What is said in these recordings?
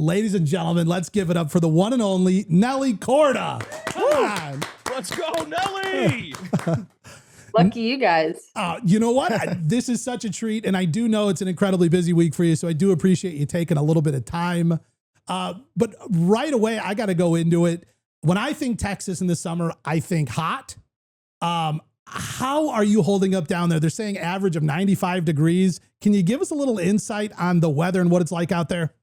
Ladies and gentlemen, let's give it up for the one and only Nelly Korda. Come on. Let's go, Nelly! Lucky you guys. You know what? This is such a treat, and I do know it's an incredibly busy week for you, so I do appreciate you taking a little bit of time. But right away, I got to go into it. When I think Texas in the summer, I think hot. How are you holding up down there? They're saying average of 95 degrees. Can you give us a little insight on the weather and what it's like out there?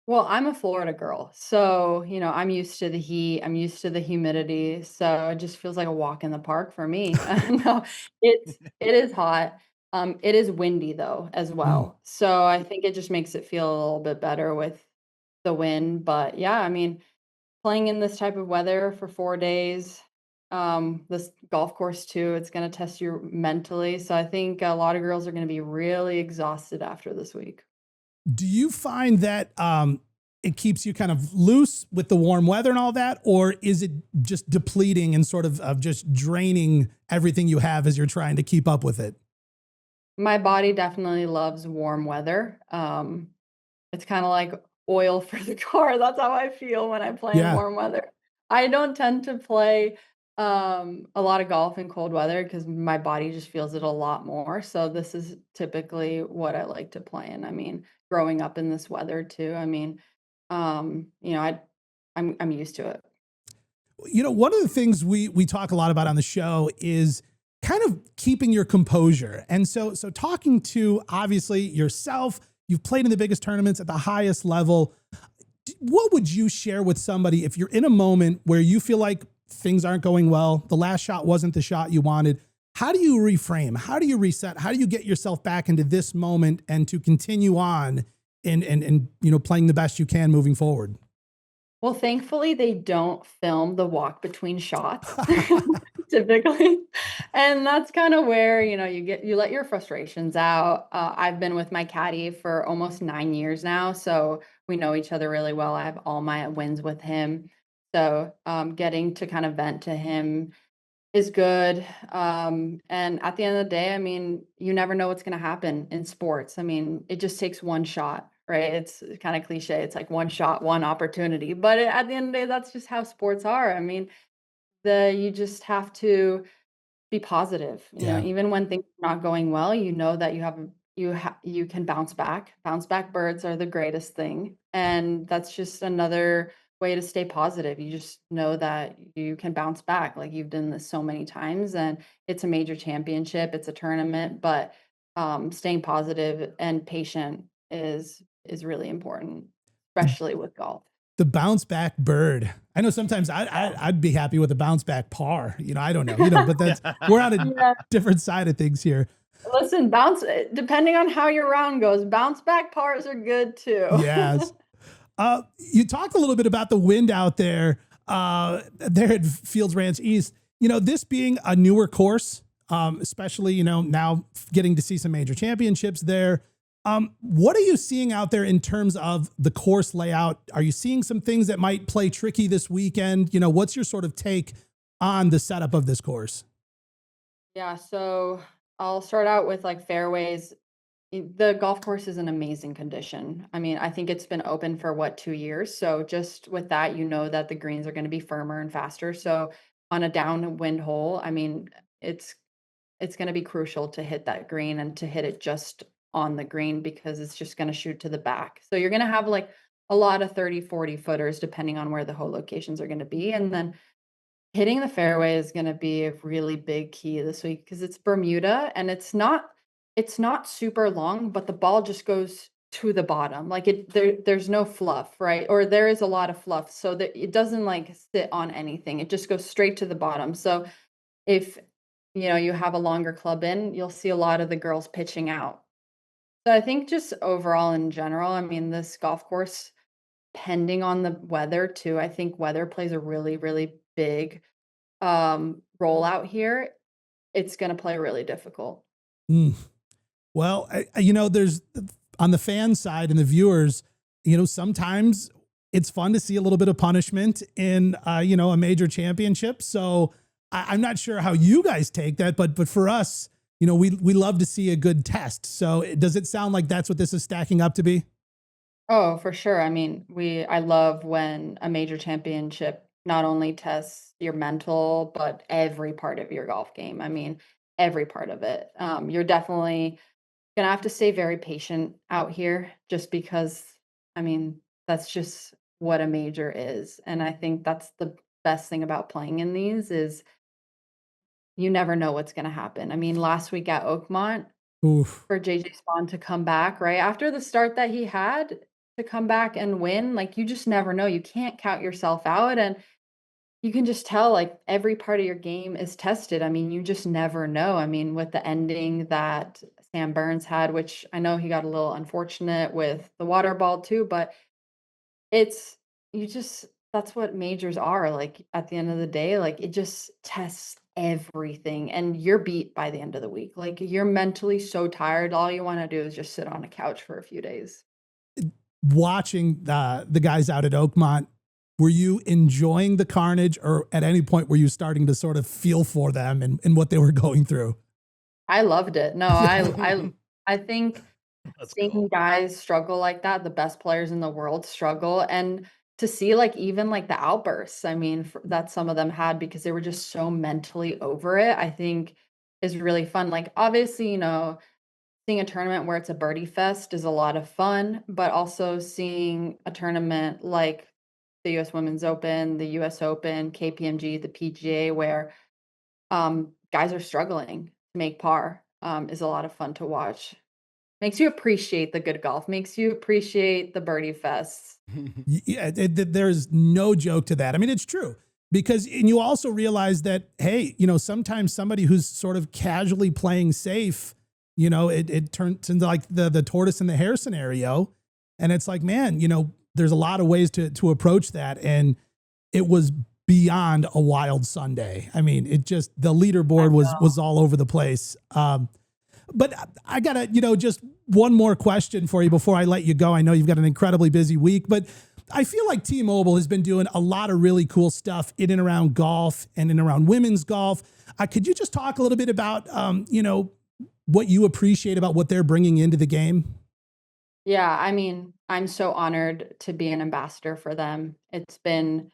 Well, I'm a Florida girl, so I'm used to the heat. I'm used to the humidity, so it just feels like a walk in the park for me. No, it is hot. It is windy though as Mm. well, so I think it just makes it feel a little bit better with the wind. But yeah, I mean, playing in this type of weather for 4 days, this golf course too, it's going to test you mentally. So I think a lot of girls are going to be really exhausted after this week. Do you find that it keeps you kind of loose with the warm weather and all that, or is it just depleting and sort of just draining everything you have as you're trying to keep up with it? My body definitely loves warm weather. It's kind of like oil for the car. That's how I feel when I play in Yeah. warm weather. I don't tend to play a lot of golf in cold weather because my body just feels it a lot more. So this is typically what I like to play in. I mean, growing up in this weather too. I mean, I'm used to it. You know, one of the things we talk a lot about on the show is kind of keeping your composure. And so talking to obviously yourself, you've played in the biggest tournaments at the highest level. What would you share with somebody if you're in a moment where you feel like things aren't going well, the last shot wasn't the shot you wanted? How do you reframe? How do you reset? How do you get yourself back into this moment and to continue on and playing the best you can moving forward? Well, thankfully, they don't film the walk between shots typically. And that's kind of where, you let your frustrations out. I've been with my caddy for almost 9 years now, so we know each other really well. I have all my wins with him. So getting to kind of vent to him is good. And at the end of the day, I mean, you never know what's going to happen in sports. I mean, it just takes one shot, right? It's kind of cliche. It's like one shot, one opportunity. But at the end of the day, that's just how sports are. I mean, you just have to be positive. Yeah. Even when things are not going well, you know that you can bounce back. Bounce back birds are the greatest thing, and that's just another way to stay positive. You just know that you can bounce back. Like you've done this so many times, and it's a major championship, it's a tournament, but staying positive and patient is really important, especially with golf. The bounce back bird. I know sometimes I'd be happy with a bounce back par. I don't know, but that's we're on a Yeah. different side of things here. Listen, depending on how your round goes, bounce back pars are good too. Yes. You talked a little bit about the wind out there, there at Fields Ranch East. This being a newer course, especially now getting to see some major championships there. What are you seeing out there in terms of the course layout? Are you seeing some things that might play tricky this weekend? What's your sort of take on the setup of this course? Yeah, so I'll start out with like fairways. The golf course is in amazing condition. I mean, I think it's been open for what, 2 years. So just with that, that the greens are going to be firmer and faster. So on a downwind hole, I mean, it's going to be crucial to hit that green and to hit it just on the green because it's just going to shoot to the back. So you're going to have like a lot of 30, 40 footers depending on where the hole locations are going to be. And then hitting the fairway is gonna be a really big key this week because it's Bermuda and it's not super long, but the ball just goes to the bottom. Like there's no fluff, right? Or there is a lot of fluff so that it doesn't like sit on anything. It just goes straight to the bottom. So if you have a longer club in, you'll see a lot of the girls pitching out. So I think just overall in general, I mean, this golf course, depending on the weather too, I think weather plays a really, really big role out here. It's gonna play really difficult. Mm. Well, there's on the fan side and the viewers, sometimes it's fun to see a little bit of punishment in, a major championship. So I'm not sure how you guys take that, but for us, we love to see a good test. So does it sound like that's what this is stacking up to be? Oh, for sure. I mean, I love when a major championship not only tests your mental, but every part of your golf game. I mean, every part of it. You're definitely gonna have to stay very patient out here just because, I mean, that's just what a major is. And I think that's the best thing about playing in these is you never know what's gonna happen. I mean, last week at Oakmont, Oof. for JJ Spawn to come back, right? After the start that he had, to come back and win, like, you just never know. You can't count yourself out, and you can just tell, like, every part of your game is tested. I mean, you just never know. I mean, with the ending that Sam Burns had, which I know he got a little unfortunate with the water ball too, but it's you just that's what majors are, like, at the end of the day, like, it just tests everything, and you're beat by the end of the week, like, you're mentally so tired, all you wanna do is just sit on a couch for a few days. Watching the guys out at Oakmont, were you enjoying the carnage, or at any point were you starting to sort of feel for them and what they were going through? I loved it. No, I think Let's seeing go. guys struggle like that, the best players in the world struggle, and to see, like, even, like, the outbursts, I mean, f that some of them had because they were just so mentally over it, I think is really fun. Like, obviously, seeing a tournament where it's a birdie fest is a lot of fun, but also seeing a tournament like the US Women's Open, the US Open, KPMG, the PGA, where guys are struggling to make par, is a lot of fun to watch. Makes you appreciate the good golf, makes you appreciate the birdie fests. Yeah, there's no joke to that. I mean, it's true because, and you also realize that, hey, sometimes somebody who's sort of casually playing safe, it turns into like the tortoise and the hare scenario. And it's like, man, there's a lot of ways to approach that. And it was beyond a wild Sunday. I mean, the I leaderboard know. was all over the place. But I gotta, just one more question for you before I let you go. I know you've got an incredibly busy week, but I feel like T-Mobile has been doing a lot of really cool stuff in and around golf and in and around women's golf. Could you just talk a little bit about, what you appreciate about what they're bringing into the game? Yeah, I mean, I'm so honored to be an ambassador for them. It's been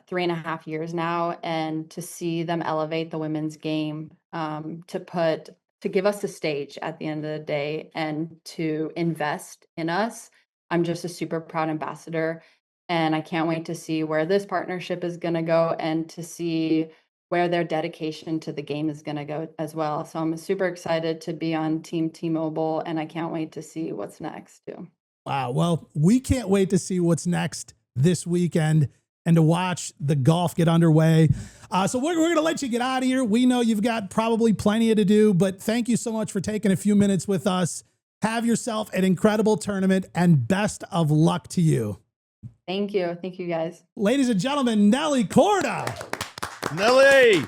3.5 years now, and to see them elevate the women's game, to give us a stage at the end of the day and to invest in us. I'm just a super proud ambassador, and I can't wait to see where this partnership is gonna go and to see where their dedication to the game is gonna go as well. So I'm super excited to be on Team T-Mobile, and I can't wait to see what's next too. Wow. Well, we can't wait to see what's next this weekend and to watch the golf get underway. So we're going to let you get out of here. We know you've got probably plenty to do, but thank you so much for taking a few minutes with us. Have yourself an incredible tournament and best of luck to you. Thank you. Thank you, guys. Ladies and gentlemen, Nelly Korda. Nelly!